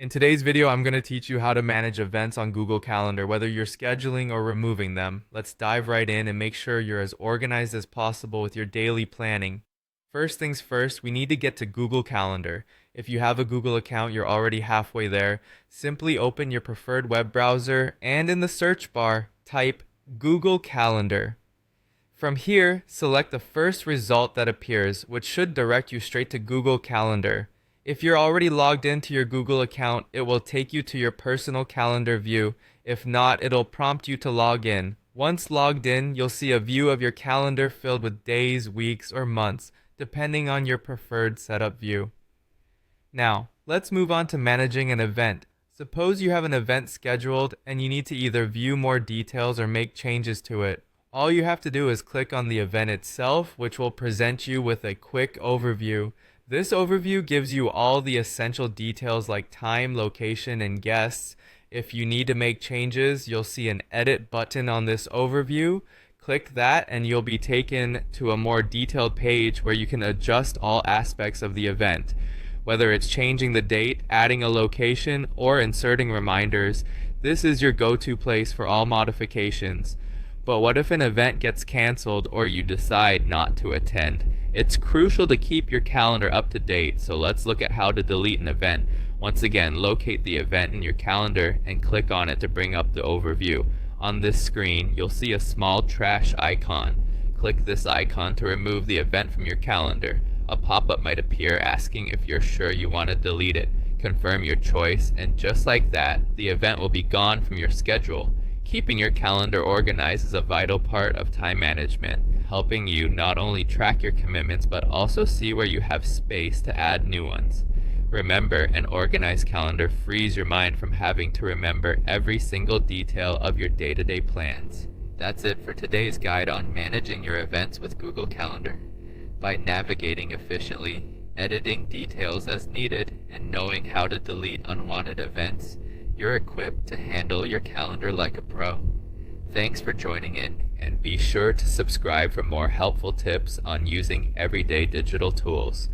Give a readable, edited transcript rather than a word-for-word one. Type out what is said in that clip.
In today's video, I'm going to teach you how to manage events on Google Calendar, whether you're scheduling or removing them. Let's dive right in and make sure you're as organized as possible with your daily planning. First things first, we need to get to Google Calendar. If you have a Google account, you're already halfway there. Simply open your preferred web browser and in the search bar, type Google Calendar. From here, select the first result that appears, which should direct you straight to Google Calendar. If you're already logged into your Google account, it will take you to your personal calendar view. If not, it'll prompt you to log in. Once logged in, you'll see a view of your calendar filled with days, weeks, or months, depending on your preferred setup view. Now, let's move on to managing an event. Suppose you have an event scheduled and you need to either view more details or make changes to it. All you have to do is click on the event itself, which will present you with a quick overview. This overview gives you all the essential details like time, location, and guests. If you need to make changes, you'll see an edit button on this overview. Click that and you'll be taken to a more detailed page where you can adjust all aspects of the event. Whether it's changing the date, adding a location, or inserting reminders, this is your go-to place for all modifications. But what if an event gets canceled or you decide not to attend? It's crucial to keep your calendar up to date, so let's look at how to delete an event. Once again, locate the event in your calendar and click on it to bring up the overview. On this screen, you'll see a small trash icon. Click this icon to remove the event from your calendar. A pop-up might appear asking if you're sure you want to delete it. Confirm your choice, and just like that, the event will be gone from your schedule. Keeping your calendar organized is a vital part of time management, helping you not only track your commitments but also see where you have space to add new ones. Remember, an organized calendar frees your mind from having to remember every single detail of your day-to-day plans. That's it for today's guide on managing your events with Google Calendar. By navigating efficiently, editing details as needed, and knowing how to delete unwanted events, you're equipped to handle your calendar like a pro. Thanks for joining in, and be sure to subscribe for more helpful tips on using everyday digital tools.